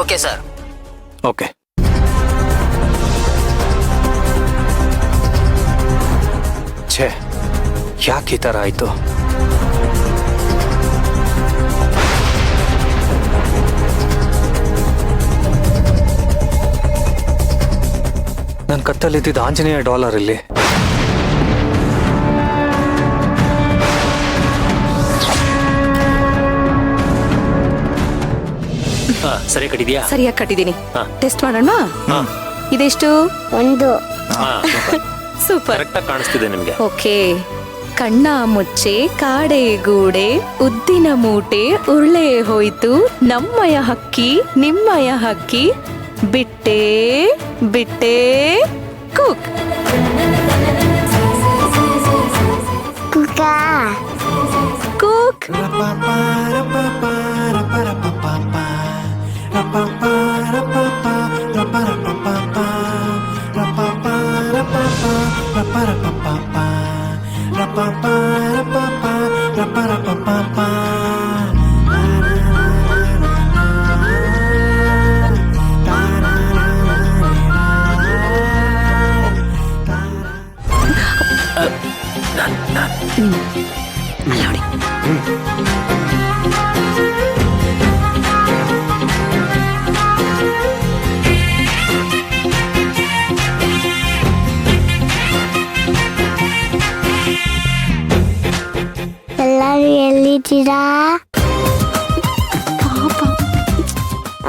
Okay sir. Okay. ಛೇ, ಯಾಕೆ ಈ ಥರ ಆಯಿತು? ನನ್ನ ಕತ್ತಲ್ಲಿದ್ದಿದ್ದು ಆಂಜನೇಯ ಡಾಲರ್ ಇಲ್ಲಿ. ಸರಿಯಾಗಿ ಕಟ್ಟಿದ್ಯಾ? ಸರಿಯಾಗಿ ಕಟ್ಟಿದ್ದೀನಿ. ಟೆಸ್ಟ್ ಮಾಡೋಣ. ಇದೆಷ್ಟು? 1. ಸೂಪರ್, ಕರೆಕ್ಟಾಗಿ ಕಾಣಿಸ್ತಿದೆ ನಿಮಗೆ. ಓಕೆ. ಕಣ್ಣ ಮುಚ್ಚೆ ಕಾಡೆ ಗೂಡೆ ಉದ್ದಿನ ಮೂಟೆ ಉರುಳೆ ಹೋಯ್ತು ನಮ್ಮಯ ಹಕ್ಕಿ ನಿಮ್ಮಯ ಹಕ್ಕಿ ಬಿಟ್ಟೆ ಬಿಟ್ಟೆ ಕುಕ್ ಕುಕ್ಕ ಕುಕ್. ಎಲ್ಲರೂ ಎಲ್ಲಿದ್ದೀರಾ?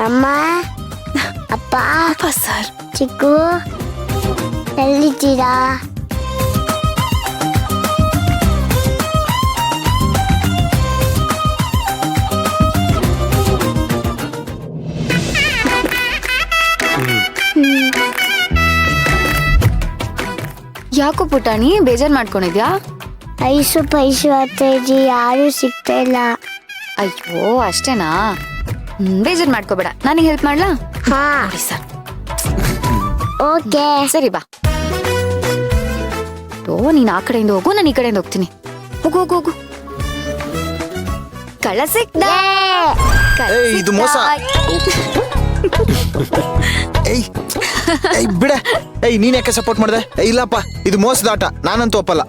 ಅಮ್ಮ, ಅಪ್ಪ, ಸರ್, ಚಿಕ್ಕು ಎಲ್ಲಿದ್ದೀರಾ? ಯಾಕೋ ಪುಟಾಣಿ ಬೇಜಾರ್ ಮಾಡ್ಕೊಂಡಿದ್ಯಾ? ಐಸು ಪೈಸು ಅತ್ತೈಜಿ ಯಾರು ಸಿಗ್ತಾ ಇಲ್ಲ. ಅಯ್ಯೋ ಅಷ್ಟೇನಾ? ಬೇಜಾರ್ ಮಾಡ್ಕೋಬೇಡ, ನನಗೆ ಹೆಲ್ಪ್ ಮಾಡ್ಲಾ? ಹಾ, ಸರ್. ಓಕೆ. ಸರಿ ಬಾ. ನೀನ್ ಆ ಕಡೆಯಿಂದ ಹೋಗು, ನಾನು ಈ ಕಡೆಯಿಂದ ಹೋಗ್ತೀನಿ. ಹೋಗು ಹೋಗು ಹೋಗು. ಕಳ್ಳ ಸಿಕ್ತ. ಇದು ಮೋಸ. ಬಿಡ. ನೀನ್ ಯಾಕೆ ಸಪೋರ್ಟ್ ಮಾಡ್ದೆ? ಇಲ್ಲಪ್ಪ, ಇದು ಮೋಸದ ಆಟ, ನಾನಂತೂ ಒಪ್ಪಲ್ಲ.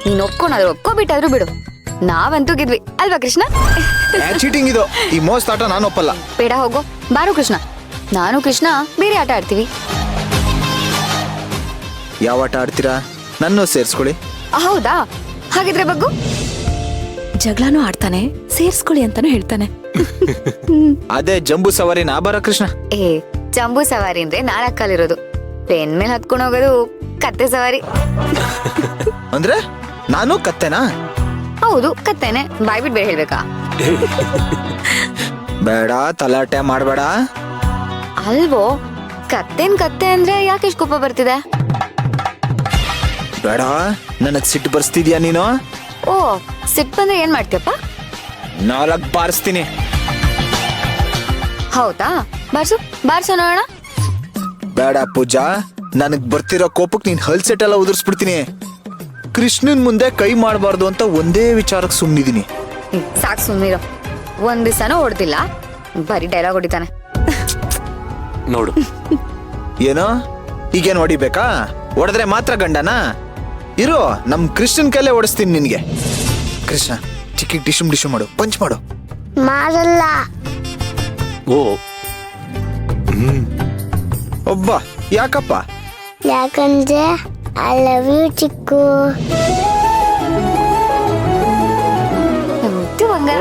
ನೀನ್ ಒಪ್ಕೊಂಡ್ರು ಒಪ್ಕೋಬಿಟ್ಟಾದ್ರು ಬಿಡು, ನಾವಂತೂ ಗೆದ್ವಿ ಅಲ್ವಾ ಕೃಷ್ಣ? ಚೀಟಿಂಗ್ ಇದು, ಈ ಮೋಸದ ಆಟ ನಾನು ಒಪ್ಪಲ್ಲ. ಬೇಡ ಹೋಗು. ಬಾರು ಕೃಷ್ಣ, ನಾನು ಕೃಷ್ಣ ಬೇರೆ ಆಟ ಆಡ್ತೀವಿ. ಯಾವ ಆಟ ಆಡ್ತೀರಾ? ನನ್ನ ಸೇರ್ಸ್ಕೊಳ್ಳಿ. ಹೌದಾ? ಹಾಗಿದ್ರೆ ಬಗ್ಗು. ಜಗಳನೂ ಆಡ್ತಾನೆ, ಸೇರ್ಸ್ಕೊಳ್ಳಿ ಅಂತಾನು ಹೇಳ್ತಾನೆ. ಅದೇ ಜಂಬೂ ಸವಾರಿ ನಾ ಬರ ಕೃಷ್ಣ. ಜಂಬೂ ಸವಾರಿ ಅಂದ್ರೆ 4 ಕಾಲಿರೋದು, ಪೆನ್ ಮೇಲೆ ಹತ್ಕೊಂಡು ಹೋಗೋದು ಕತ್ತೆ ಸವಾರಿ. ಅಂದ್ರೆ ನಾನು ಕತ್ತೆನಾ? ಹೌದು ಕತ್ತೆನೆ, ಬಾಯ್ಬಿಟ್ ಬೇರೆ ಹೇಳ್ಬೇಕಾ? ಬೇಡ, ತಲಾಟೆ ಮಾಡ್ಬೇಡ. ಅಲ್ವೋ, ಕತ್ತೇನ್ ಕತ್ತೆ ಅಂದ್ರೆ ಯಾಕೆ ಇಷ್ಟು ಕೋಪ ಬರ್ತಿದೆ? ಬೇಡ, ನನಗ್ ಸಿಟ್ಟು ಬರ್ಸ್ತಿದ್ಯಾ ನೀನು? ಓ, ಸಿಟ್ಟು ಬಂದ್ರೆ ಏನ್ ಮಾಡ್ತೀಯಪ್ಪ? 4 ಬಾರಿಸ್ತೀನಿ. ಹೌದಾ? ಬಾರ್ಸು ಬಾರ್ಸು ನೋಡೋಣ. ಬೇಡ ಪೂಜಾ, ನನಗ್ ಬರ್ತಿರೋ ಕೋಪಕ್ ನೀನ್ ಹಲ್ ಸೆಟ್ ಎಲ್ಲ ಉದುರ್ಸ್ಬಿಡ್ತೀನಿ. ಕೃಷ್ಣನ್ ಮುಂದೆ ಕೈ ಮಾಡಬಾರ್ದು ಅಂತ ಒಂದೇ ವಿಚಾರಕ್ಕೆ ಸುಮ್ನಿದೀನಿ. ಸಾಕ್ ಸುಮ್ನಿರೋ. ಒಂದ್ ದಿವಸನೂ ಹೊಡ್ದಿಲ್ಲ, ಬರೀ ಡೈಲಾಗ್ ಹೊಡಿತಾನೆ. ನೋಡು. ಏನೋ ಈಗೇನ್ ಹೊಡಿಬೇಕಾ? ಹೊಡೆದ್ರೆ ಮಾತ್ರ ಗಂಡನಾ? ಇರೋ, ನಮ್ ಕೃಷ್ಣನ್ ಕೈಲೇ ಓಡಿಸ್ತೀನಿ ನಿನ್ಗೆ. ಕೃಷ್ಣ, ಚಿಕ್ಕಿ ಡಿಶು ಮಾಡು, ಪಂಚ್ ಮಾಡು. ಮಾಡಲ್ಲ. ಓ, ಒಬ್ಬ ಯಾಕಪ್ಪ? ಯಾಕಂದ್ರೆ ಐ ಲವ್ ಯು ಚಿಕ್ಕು.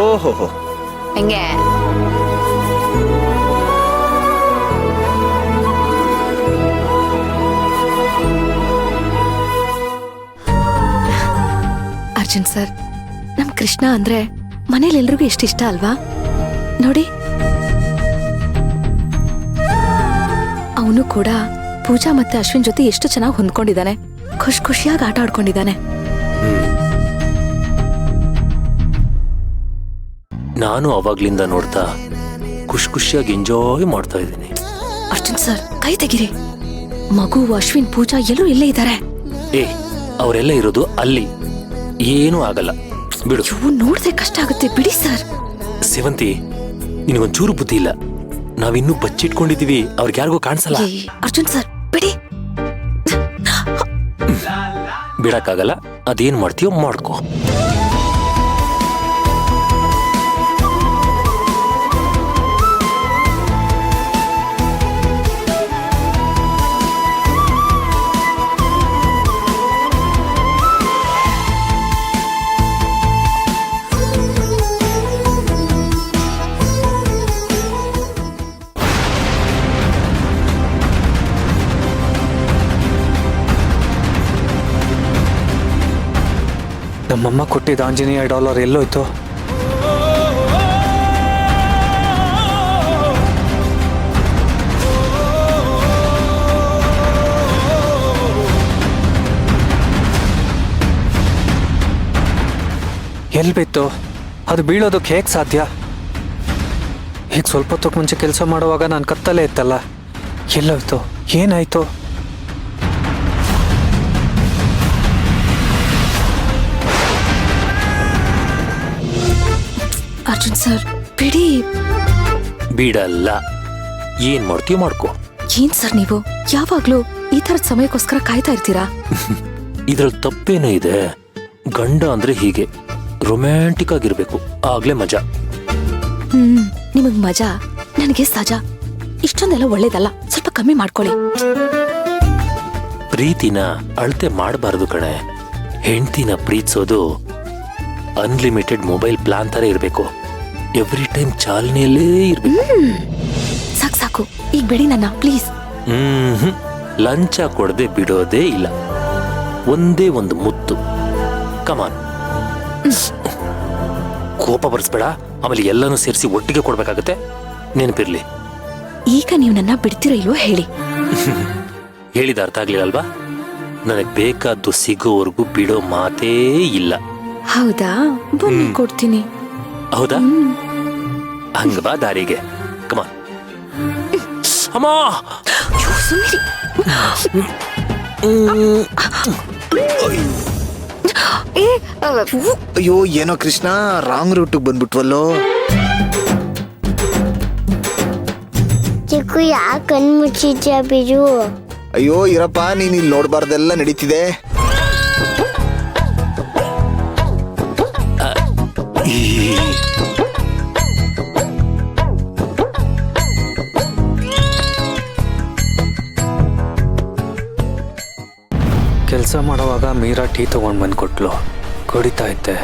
ಓಹೋ, ಹೆಂಗೆ? ಅರ್ಜುನ್ ಸರ್, ನಮ್ ಕೃಷ್ಣ ಅಂದ್ರೆ ಮನೇಲಿ ಎಲ್ರಿಗೂ ಎಷ್ಟಿಷ್ಟ ಅಲ್ವಾ? ನೋಡಿ, ಅವನು ಕೂಡ ಪೂಜಾ ಮತ್ತೆ ಅಶ್ವಿನ್ ಜೊತೆ ಎಷ್ಟು ಚೆನ್ನಾಗಿ ಹೊಂದ್ಕೊಂಡಿದ್ದಾನೆ, ಖುಷಿಯಾಗಿ ಆಟ ಆಡ್ಕೊಂಡಿದ್ದಾನೆ. ನಾನು ಅವಾಗ್ಲಿಂದ ನೋಡ್ತಾ ಖುಷಿಯಾಗಿ ಎಂಜಾಯ್ ಮಾಡ್ತಾ ಇದ್ದೀನಿ. ಅರ್ಜುನ್ ಸರ್, ಕೈ ತೆಗಿರಿ. ಮಗು, ಅಶ್ವಿನ್, ಪೂಜಾ ಎಲ್ಲರೂ ಇಲ್ಲೇ ಇದ್ದಾರೆ. ಅವರೆಲ್ಲ ಇರೋದು ಅಲ್ಲಿ, ಏನೂ ಆಗಲ್ಲ ಬಿಡು. ನೋಡಿದ್ರೆ ಕಷ್ಟ ಆಗುತ್ತೆ ಬಿಡಿ ಸರ್. ಸೇವಂತಿ, ನಿನಗೊಂಚೂರು ಬುದ್ಧಿ ಇಲ್ಲ. ನಾವಿನ್ನೂ ಬಚ್ಚಿಟ್ಕೊಂಡಿದೀವಿ, ಅವ್ರಿಗೆ ಯಾರಿಗೂ ಕಾಣಿಸಲ್ಲ. ಏ, ಅರ್ಜುನ್ ಸರ್ ಬಿಡಿ. ಬಿಡಕ್ಕಾಗಲ್ಲ, ಅದೇನ್ ಮಾಡ್ತೀಯೋ ಮಾಡ್ಕೋ. ನಮ್ಮಮ್ಮ ಕೊಟ್ಟಿದ್ದ ಆಂಜನೇಯ ಡಾಲರ್ ಎಲ್ಲೋಯ್ತು? ಎಲ್ಲಿ ಬಿತ್ತು? ಅದು ಬೀಳೋದಕ್ಕೆ ಹೇಗೆ ಸಾಧ್ಯ? ಈಗ ಸ್ವಲ್ಪ ಹೊತ್ತಕ್ಕೆ ಮುಂಚೆ ಕೆಲಸ ಮಾಡುವಾಗ ನಾನು ಕತ್ತಲೇ ಇತ್ತಲ್ಲ, ಎಲ್ಲೋಯ್ತು? ಏನಾಯ್ತು? ಅರ್ಜುನ್ ಸರ್ ಬಿಡಿ. ಬಿಡಲ್ಲ, ಏನ್ ಮಾಡ್ತೀಯೋ ಮಾಡ್ಕೋ. ಏನ್ ಸರ್ ನೀವು ಯಾವಾಗ್ಲೂ ಈ ತರದ ಸಮಯಕ್ಕೋಸ್ಕರ ಕಾಯ್ತಾ ಇರ್ತೀರಾ? ಇದ್ರಲ್ಲಿ ತಪ್ಪೇನೋ ಇದೆ. ಗಂಡ ಅಂದ್ರೆ ಹೀಗೆ ರೊಮ್ಯಾಂಟಿಕ್ ಆಗಿರ್ಬೇಕು, ಆಗ್ಲೇ ಮಜಾ. ನಿಮಗ್ ಮಜಾ, ನನಗೆ ಸಜಾ. ಇಷ್ಟೊಂದೆಲ್ಲ ಒಳ್ಳೇದಲ್ಲ, ಸ್ವಲ್ಪ ಕಮ್ಮಿ ಮಾಡ್ಕೊಳ್ಳಿ. ಪ್ರೀತಿನ ಅಳತೆ ಮಾಡಬಾರ್ದು ಕಣೆ. ಹೆಂಡ್ತಿನ ಪ್ರೀತಿಸೋದು ಅನ್ಲಿಮಿಟೆಡ್ ಮೊಬೈಲ್ ಪ್ಲಾನ್ ತರ ಇರ್ಬೇಕು. ಎವ್ರಿ ಟೈಮ್ ಚಾಲನೆಯಲ್ಲೇ ಇರ್ಬೇಕು. ಸಾಕು ಸಾಕು, ಈಗ ಬಿಡಿ ನನ್ನ ಪ್ಲೀಸ್. ಲಂಚ ಕೊಡದೆ ಬಿಡೋದೇ ಇಲ್ಲ. ಒಂದೇ ಒಂದು ಮುತ್ತು. ಕಮಾನ್. ಕೋಪ ಬರ್ಸ್ಬೇಡ, ಆಮೇಲೆ ಎಲ್ಲನೂ ಸೇರಿಸಿ ಒಟ್ಟಿಗೆ ಕೊಡ್ಬೇಕಾಗತ್ತೆ. ನೆನಪಿರ್ಲಿ. ಈಗ ನೀವು ನನ್ನ ಬಿಡ್ತಿರೋ ಇಲ್ವೋ ಹೇಳಿ. ಹೇಳಿದ ಅರ್ಥ ಆಗ್ಲಿಲ್ಲಲ್ವಾ? ನನಗ್ ಬೇಕಾದ್ದು ಸಿಗೋವರೆಗೂ ಬಿಡೋ ಮಾತೇ ಇಲ್ಲ. ಹೌದಾ? ಬನ್ನಿ ಕೊಡ್ತೀನಿ. ಹೌದಾ? ಹಂಗ ಬಾ ದಾರಿಗೆ. ಕಮಾನ್. ಅಮ್ಮ, ಅಯ್ಯೋ, ಏನೋ ಕೃಷ್ಣ, ರಾಂಗ್ ರೂಟಿಗೆ ಬಂದ್ಬಿಟ್ವಲ್ಲೋ. ಚಿಕ್ಕು ಯಾಕೆ ಕಣ್ ಮುಚ್ಚಿದ್ಯಾ ಬಿರು? ಅಯ್ಯೋ ಇರಪ್ಪ, ನೀನ್ ಇಲ್ಲಿ ನೋಡ್ಬಾರ್ದೆಲ್ಲ ನಡೀತಿದೆ. ಕೆಲಸ ಮಾಡುವಾಗ ಮೀರಾ ಟೀ ತಗೊಂಡ್ ಬಂದ್ಕೊಟ್ಲು. ಕುಡಿತಾ ಇದ್ದೆ.